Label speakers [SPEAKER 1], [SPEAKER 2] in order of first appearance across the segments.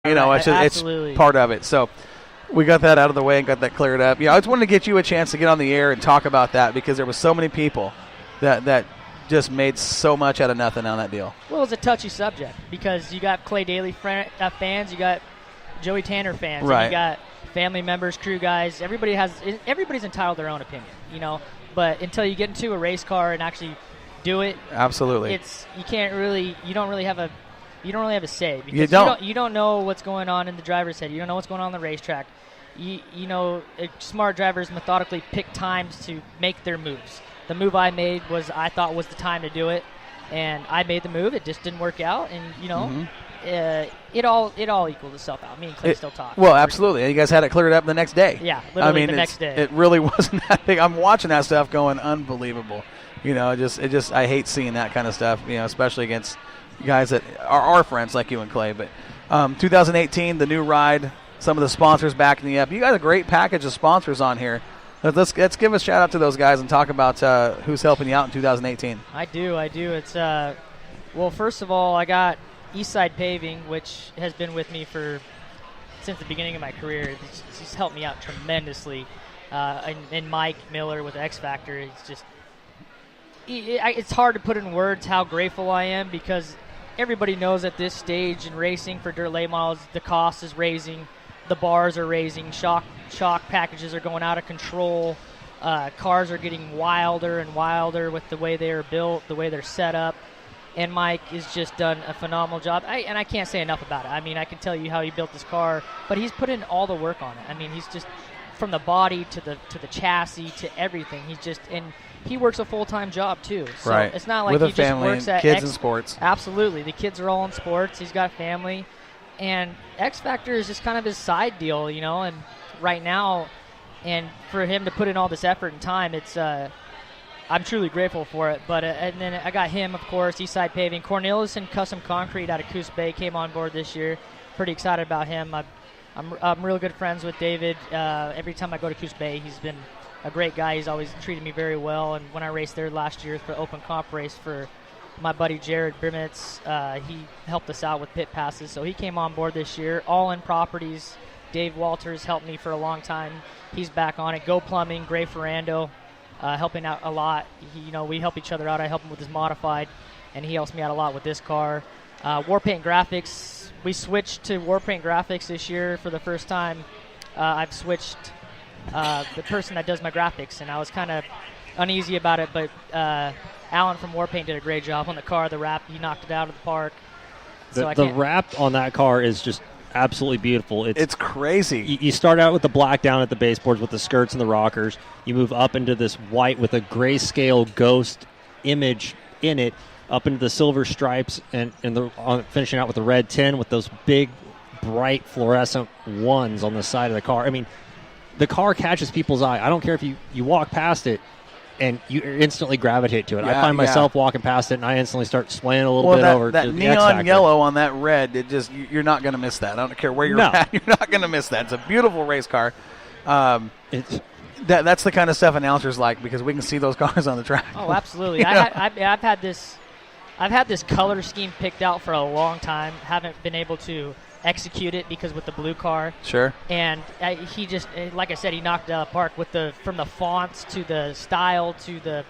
[SPEAKER 1] It's part of it. So we got that out of the way and got that cleared up. I just wanted to get you a chance to get on the air and talk about that because there was so many people that just made so much out of nothing on that deal.
[SPEAKER 2] Well, it's a touchy subject because you got Clay Daly fans, you got Joey Tanner fans,
[SPEAKER 1] right.
[SPEAKER 2] And you got family members, crew guys. Everybody's entitled to their own opinion, But until you get into a race car and actually do it,
[SPEAKER 1] absolutely,
[SPEAKER 2] you don't really have a say because you don't know what's going on in the driver's head. You don't know what's going on the racetrack. Smart drivers methodically pick times to make their moves. The move I made I thought was the time to do it, and I made the move. It just didn't work out, and it all equals itself out. Me and Clay still talk.
[SPEAKER 1] Well, absolutely. You guys had it cleared up the next day.
[SPEAKER 2] Yeah, literally the next day.
[SPEAKER 1] It really wasn't that big. I'm watching that stuff going unbelievable. I hate seeing that kind of stuff. Especially against guys that are our friends like you and Clay. But 2018, the new ride, some of the sponsors backing you up. You got a great package of sponsors on here. Let's give a shout out to those guys and talk about who's helping you out in 2018.
[SPEAKER 2] I do. It's well, first of all, I got Eastside Paving, which has been with me since the beginning of my career. He's helped me out tremendously. And Mike Miller with X Factor. It's just it's hard to put in words how grateful I am because everybody knows at this stage in racing for dirt late models, the cost is raising, the bars are raising, shock packages are going out of control, cars are getting wilder and wilder with the way they are built, the way they're set up, and Mike has just done a phenomenal job. I can't say enough about it. I can tell you how he built this car, but he's put in all the work on it. He's just from the body to the chassis to everything. He works a full-time job too. So
[SPEAKER 1] right.
[SPEAKER 2] It's not like
[SPEAKER 1] with
[SPEAKER 2] he
[SPEAKER 1] a family
[SPEAKER 2] just works at
[SPEAKER 1] kids in sports.
[SPEAKER 2] Absolutely. The kids are all in sports. He's got family. And X Factor is just kind of his side deal, and right now, and for him to put in all this effort and time, it's I'm truly grateful for it. But and then I got him, of course, Eastside Paving. Cornelius and Custom Concrete out of Coos Bay came on board this year. Pretty excited about him. I'm real good friends with David. Every time I go to Coos Bay, he's been a great guy. He's always treated me very well. And when I raced there last year for Open Comp race for my buddy Jared Brimitz, he helped us out with pit passes. So he came on board this year. All In Properties, Dave Walters helped me for a long time. He's back on it. Go Plumbing, Gray Ferrando, helping out a lot. We help each other out. I help him with his modified, and he helps me out a lot with this car. Warpaint Graphics, we switched to Warpaint Graphics this year for the first time. I've switched the person that does my graphics, and I was kind of uneasy about it, but Alan from Warpaint did a great job on the car. The wrap, he knocked it out of the park.
[SPEAKER 3] The wrap on that car is just absolutely beautiful.
[SPEAKER 1] It's crazy.
[SPEAKER 3] You start out with the black down at the baseboards with the skirts and the rockers. You move up into this white with a grayscale ghost image in it, up into the silver stripes, and finishing out with the red tin with those big, bright fluorescent ones on the side of the car. The car catches people's eye. I don't care if you walk past it and you instantly gravitate to it.
[SPEAKER 1] Yeah,
[SPEAKER 3] I find myself walking past it and I instantly start swaying a little bit over
[SPEAKER 1] that
[SPEAKER 3] to the
[SPEAKER 1] neon
[SPEAKER 3] X-Factor.
[SPEAKER 1] yellow on that red, you're not going to miss that. I don't care where you're at. You're not going to miss that. It's a beautiful race car. That's the kind of stuff announcers like because we can see those cars on the track.
[SPEAKER 2] Oh, absolutely. I've had this color scheme picked out for a long time. Haven't been able to execute it because with the blue car.
[SPEAKER 1] Sure.
[SPEAKER 2] And he just, like I said, he knocked it out of the park with from the fonts to the style to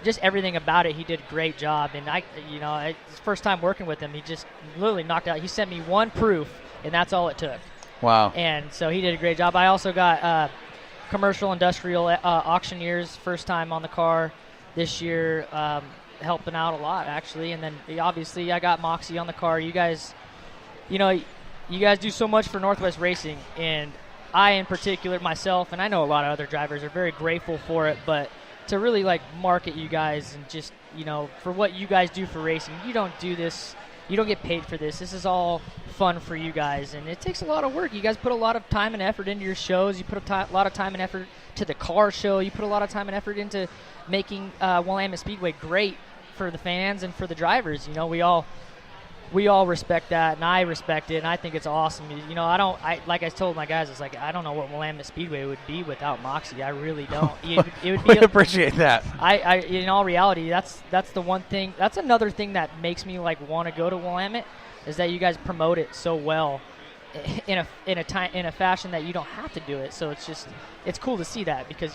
[SPEAKER 2] just everything about it. He did a great job. And it's first time working with him. He just literally knocked it out. He sent me one proof, and that's all it took.
[SPEAKER 1] Wow.
[SPEAKER 2] And so he did a great job. I also got Commercial Industrial Auctioneers first time on the car this year, helping out a lot actually. And then obviously I got Moxie on the car. You guys do so much for Northwest Racing, and I in particular, myself, and I know a lot of other drivers are very grateful for it, but to really market you guys and just, for what you guys do for racing, you don't do this, you don't get paid for this. This is all fun for you guys, and it takes a lot of work. You guys put a lot of time and effort into your shows. You put a lot of time and effort to the car show. You put a lot of time and effort into making Willamette Speedway great for the fans and for the drivers. We all respect that, and I respect it, and I think it's awesome. Like I told my guys, it's I don't know what Willamette Speedway would be without Moxie. I really don't. It would be.
[SPEAKER 1] We appreciate that.
[SPEAKER 2] In all reality, that's the one thing. That's another thing that makes me want to go to Willamette, is that you guys promote it so well, in a fashion that you don't have to do it. So it's cool to see that, because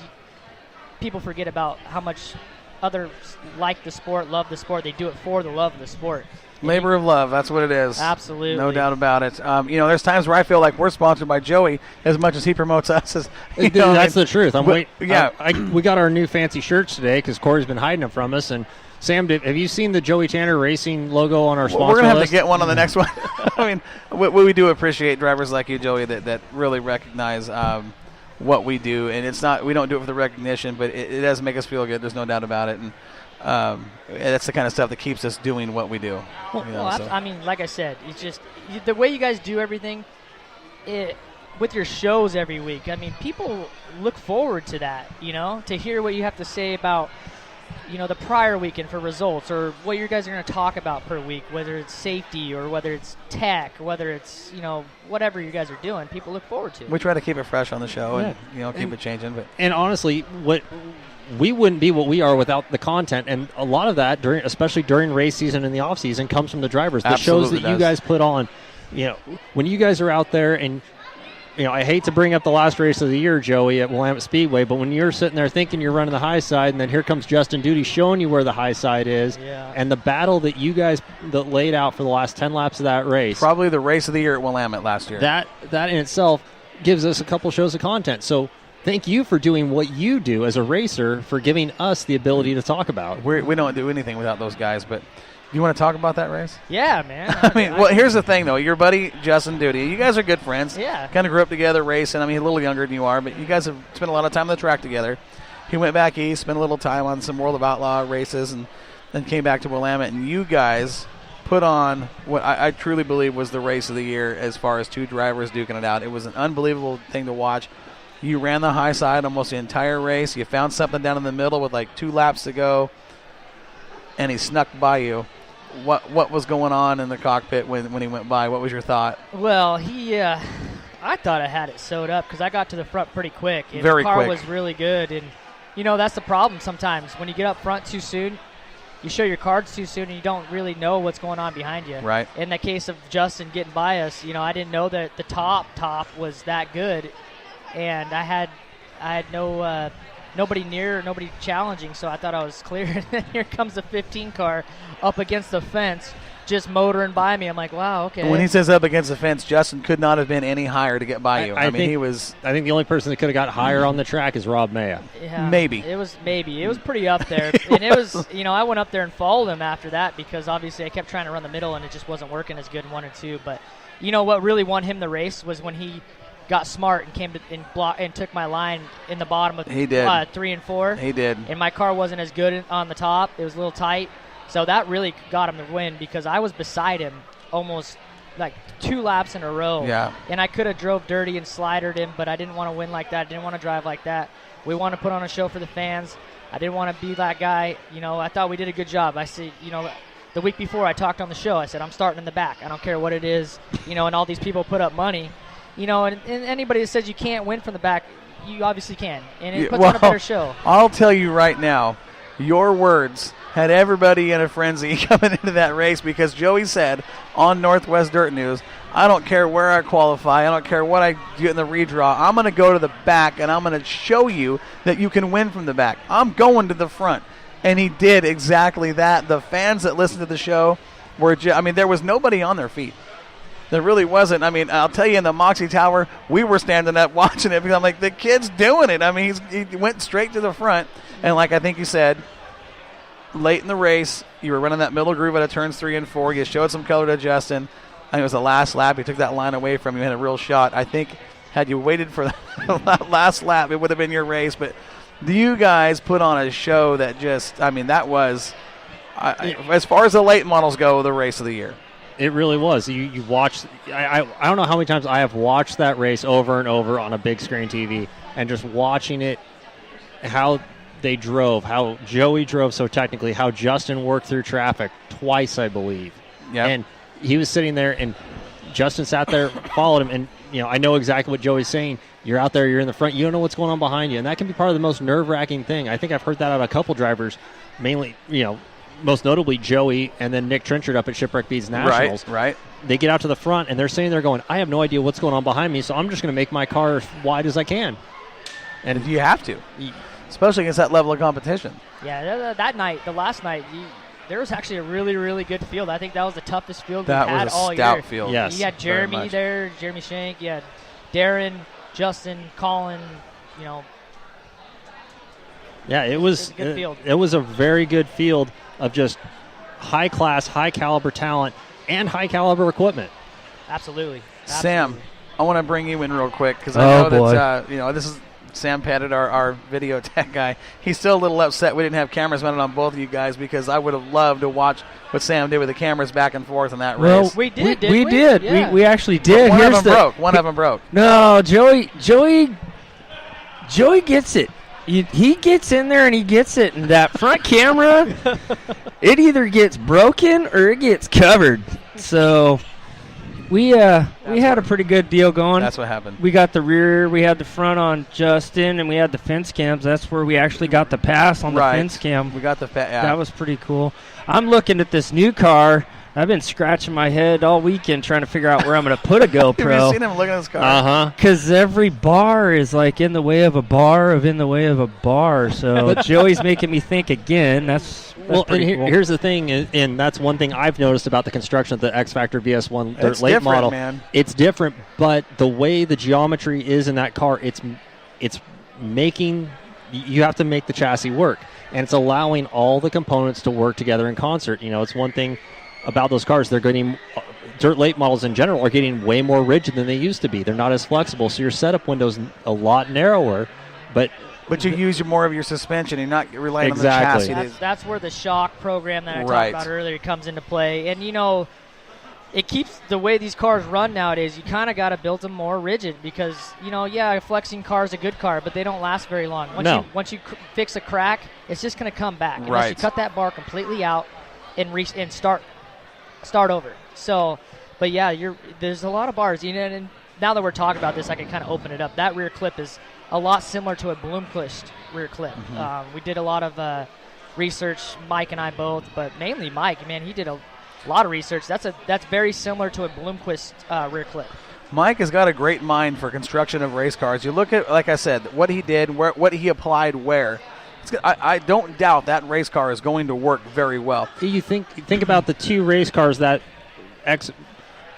[SPEAKER 2] people forget about how much others like the sport, love the sport. They do it for the love of the sport.
[SPEAKER 1] Labor of love, that's what it is.
[SPEAKER 2] Absolutely.
[SPEAKER 1] No doubt about it. There's times where I feel like we're sponsored by Joey as much as he promotes us.
[SPEAKER 3] That's the truth.
[SPEAKER 1] Yeah.
[SPEAKER 3] We got our new fancy shirts today because Corey's been hiding them from us. And Sam, have you seen the Joey Tanner Racing logo on our sponsor
[SPEAKER 1] We're going to have
[SPEAKER 3] list?
[SPEAKER 1] to get one on the next one. I mean, we do appreciate drivers like you, Joey, that really recognize what we do. And it's not, we don't do it for the recognition, but it does make us feel good. There's no doubt about it. And that's the kind of stuff that keeps us doing what we do.
[SPEAKER 2] I mean, like I said, it's just the way you guys do everything with your shows every week. I mean, people look forward to that, to hear what you have to say about, the prior weekend for results, or what you guys are going to talk about per week, whether it's safety or whether it's tech, whether it's, whatever you guys are doing. People look forward to it.
[SPEAKER 1] We try to keep it fresh on the show and, keep it changing.
[SPEAKER 3] And honestly, we wouldn't be what we are without the content, and a lot of that, especially during race season and the off season, comes from the drivers. The shows that you guys put on, when you guys are out there, and I hate to bring up the last race of the year, Joey, at Willamette Speedway, but when you're sitting there thinking you're running the high side, and then here comes Justin Duty showing you where the high side is, and the battle that you guys that laid out for the last 10 laps of that race,
[SPEAKER 1] probably the race of the year at Willamette last year.
[SPEAKER 3] That in itself gives us a couple shows of content. So thank you for doing what you do as a racer, for giving us the ability to talk about.
[SPEAKER 1] We don't do anything without those guys, but you want to talk about that race?
[SPEAKER 2] Yeah, man.
[SPEAKER 1] Here's the thing, though. Your buddy, Justin Duty, you guys are good friends.
[SPEAKER 2] Yeah.
[SPEAKER 1] Kind of grew up together racing. I mean, he's a little younger than you are, but you guys have spent a lot of time on the track together. He went back east, spent a little time on some World of Outlaw races, and then came back to Willamette, and you guys put on what I truly believe was the race of the year as far as two drivers duking it out. It was an unbelievable thing to watch. You ran the high side almost the entire race. You found something down in the middle with like 2 laps to go, and he snuck by you. What was going on in the cockpit when he went by? What was your thought?
[SPEAKER 2] Well, I thought I had it sewed up because I got to the front pretty quick. And
[SPEAKER 1] Very
[SPEAKER 2] the car
[SPEAKER 1] quick.
[SPEAKER 2] was really good. And, that's the problem sometimes. When you get up front too soon, you show your cards too soon and you don't really know what's going on behind you.
[SPEAKER 1] Right.
[SPEAKER 2] In the case of Justin getting by us, I didn't know that the top was that good. And I had nobody near, nobody challenging, so I thought I was clear. And then here comes the 15 car up against the fence, just motoring by me. I'm like, wow, okay.
[SPEAKER 1] And when he says up against the fence, Justin could not have been any higher to get by you.
[SPEAKER 3] I
[SPEAKER 1] mean,
[SPEAKER 3] he was. I think the only person that could have got higher on the track is Rob Maya.
[SPEAKER 2] Yeah,
[SPEAKER 1] maybe.
[SPEAKER 2] It was pretty up there. And it was, I went up there and followed him after that because obviously I kept trying to run the middle and it just wasn't working as good in 1 and 2. But, what really won him the race was when he got smart and came to and took my line in the bottom of 3 and 4.
[SPEAKER 1] He did.
[SPEAKER 2] And my car wasn't as good on the top. It was a little tight. So that really got him the win because I was beside him almost like 2 laps in a row.
[SPEAKER 1] Yeah.
[SPEAKER 2] And I could have drove dirty and slidered him, but I didn't want to win like that. I didn't want to drive like that. We want to put on a show for the fans. I didn't want to be that guy. I thought we did a good job. I said, the week before I talked on the show, I said, I'm starting in the back. I don't care what it is. And all these people put up money. And anybody that says you can't win from the back, you obviously can. And it puts on a better show.
[SPEAKER 1] I'll tell you right now, your words had everybody in a frenzy coming into that race because Joey said on Northwest Dirt News, I don't care where I qualify. I don't care what I get in the redraw. I'm going to go to the back, and I'm going to show you that you can win from the back. I'm going to the front. And he did exactly that. The fans that listened to the show were there was nobody on their feet. There really wasn't. I mean, I'll tell you, in the Moxie Tower, we were standing up watching it because I'm like, the kid's doing it. I mean, he went straight to the front. And like I think you said, late in the race, you were running that middle groove out of turns 3 and 4. You showed some color to Justin. I think it was the last lap. He took that line away from you and had a real shot. I think had you waited for that last lap, it would have been your race. But you guys put on a show that that was, as far as the late models go, the race of the year.
[SPEAKER 3] It really was. You watched. I don't know how many times I have watched that race over and over on a big screen TV, and just watching it, how they drove, how Joey drove so technically, how Justin worked through traffic twice, I believe.
[SPEAKER 1] Yeah.
[SPEAKER 3] And he was sitting there, and Justin sat there, followed him, and I know exactly what Joey's saying. You're out there, you're in the front, you don't know what's going on behind you, and that can be part of the most nerve-wracking thing. I think I've heard that out of a couple drivers, mainly, most notably Joey and then Nick Trenchard up at Shipwreck Beads Nationals.
[SPEAKER 1] Right.
[SPEAKER 3] They get out to the front, and they're sitting there going, I have no idea what's going on behind me, so I'm just going to make my car as wide as I can.
[SPEAKER 1] And you have to, especially against that level of competition.
[SPEAKER 2] Yeah, that night, the last night, there was actually a really, really good field. I think that was the toughest field
[SPEAKER 1] That
[SPEAKER 2] we had
[SPEAKER 1] was
[SPEAKER 2] all
[SPEAKER 1] a stout
[SPEAKER 2] year.
[SPEAKER 1] field.
[SPEAKER 3] Yes.
[SPEAKER 2] You had Jeremy there, Jeremy Shank. You had Darren, Justin, Colin,
[SPEAKER 3] Yeah, it was
[SPEAKER 2] a good field.
[SPEAKER 3] It was a very good field of just high class, high caliber talent and high caliber equipment.
[SPEAKER 2] Absolutely.
[SPEAKER 1] Sam, I want to bring you in real quick because I know that this is Sam Pettit, our video tech guy. He's still a little upset we didn't have cameras mounted on both of you guys because I would have loved to watch what Sam did with the cameras back and forth in that race.
[SPEAKER 2] We did, didn't
[SPEAKER 4] we
[SPEAKER 2] we?
[SPEAKER 4] did.
[SPEAKER 2] Yeah.
[SPEAKER 4] We actually did.
[SPEAKER 1] One of them broke.
[SPEAKER 4] No, Joey gets it. He gets in there and he gets it, and that front camera, it either gets broken or it gets covered. So we had a pretty good deal going.
[SPEAKER 1] That's what happened.
[SPEAKER 4] We got the rear, we had the front on Justin, and we had the fence cams. That's where we actually got the pass on the fence cam.
[SPEAKER 1] We got the
[SPEAKER 4] That was pretty cool. I'm looking at this new car. I've been scratching my head all weekend trying to figure out where I'm going to put a GoPro.
[SPEAKER 1] Have you seen him looking at his car?
[SPEAKER 3] Uh-huh.
[SPEAKER 4] Because every bar is like in the way of a bar in the way of a bar. So Joey's making me think again. That's pretty cool.
[SPEAKER 3] Here's the thing, and that's one thing I've noticed about the construction of the X Factor VS1 Dirt Late
[SPEAKER 1] different,
[SPEAKER 3] model.
[SPEAKER 1] Man.
[SPEAKER 3] It's different, but the way the geometry is in that car, it's making you have to make the chassis work, and it's allowing all the components to work together in concert. It's one thing about those cars, they're getting dirt late models in general are getting way more rigid than they used to be. They're not as flexible, so your setup window's a lot narrower, but
[SPEAKER 1] you use more of your suspension. You're not relying
[SPEAKER 3] Exactly.
[SPEAKER 1] on the chassis.
[SPEAKER 2] That's where the shock program that I
[SPEAKER 1] Right.
[SPEAKER 2] talked about earlier comes into play. And, it keeps the way these cars run nowadays. You kind of got to build them more rigid because, a flexing car is a good car, but they don't last very long. Once you fix a crack, it's just going to come back. Unless you cut that bar completely out and start over. So, but yeah, there's a lot of bars. And now that we're talking about this, I can kind of open it up. That rear clip is a lot similar to a Bloomquist rear clip.
[SPEAKER 1] Mm-hmm.
[SPEAKER 2] We did a lot of research, Mike and I both, but mainly Mike. Man, he did a lot of research. That's very similar to a Bloomquist rear clip.
[SPEAKER 1] Mike has got a great mind for construction of race cars. You look at, like I said, what he did, what he applied where. I don't doubt that race car is going to work very well.
[SPEAKER 3] you think about the two race cars that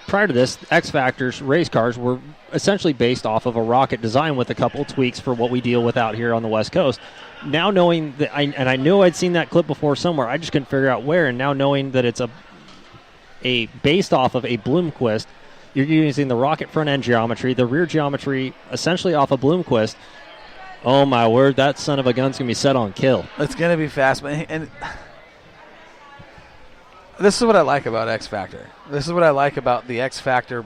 [SPEAKER 3] prior to this, X Factor's race cars were essentially based off of a rocket design with a couple tweaks for what we deal with out here on the West Coast. Now knowing that, I knew I'd seen that clip before somewhere, I just couldn't figure out where. And now knowing that it's a based off of a Bloomquist, you're using the rocket front end geometry, the rear geometry essentially off of Bloomquist. Oh my word, that son of a gun's gonna be set on kill.
[SPEAKER 1] It's gonna be fast, and this is what I like about X Factor. This is what I like about the X Factor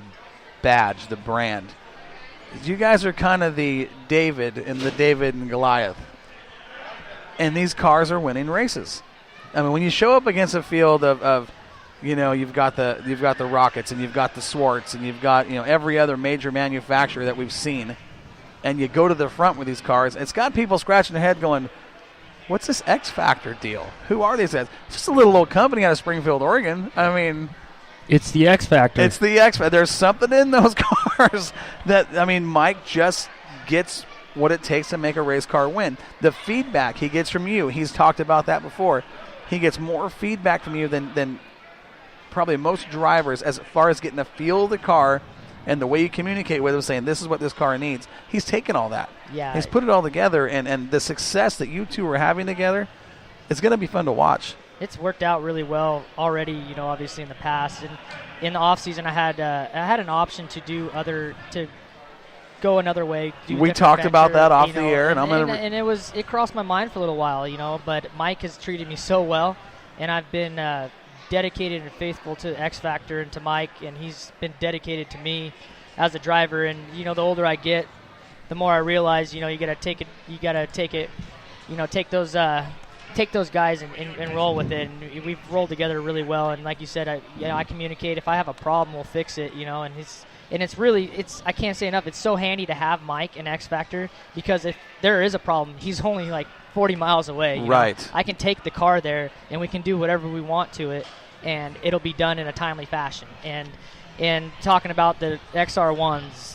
[SPEAKER 1] badge, the brand. You guys are kind of the David and Goliath, and these cars are winning races. I mean, when you show up against a field of you've got the Rockets and you've got the Swartz and you've got every other major manufacturer that we've seen, and you go to the front with these cars, it's got people scratching their head going, what's this X Factor deal? Who are these guys? It's just a little old company out of Springfield, Oregon. I mean,
[SPEAKER 4] it's the X Factor.
[SPEAKER 1] It's the X Factor. There's something in those cars that, Mike just gets what it takes to make a race car win. The feedback he gets from you, he's talked about that before. He gets more feedback from you than probably most drivers as far as getting a feel of the car and the way you communicate with him, saying this is what this car needs. He's taken all that.
[SPEAKER 2] Yeah.
[SPEAKER 1] He's put it all together, and the success that you two are having together, it's going to be fun to watch.
[SPEAKER 2] It's worked out really well already, obviously in the past. And in the off season, I had an option to go another way.
[SPEAKER 1] We talked about that off the air, and
[SPEAKER 2] it crossed my mind for a little while, but Mike has treated me so well, and I've been dedicated and faithful to X Factor and to Mike, and he's been dedicated to me as a driver. And the older I get, the more I realize you gotta take those guys and roll with it. And we've rolled together really well. And like you said, I communicate. If I have a problem, we'll fix it. And And it's I can't say enough, it's so handy to have Mike and X Factor, because if there is a problem, he's only like 40 miles away. you know?
[SPEAKER 1] Right.
[SPEAKER 2] I can take the car there and we can do whatever we want to it, and it'll be done in a timely fashion. And talking about the XR1s,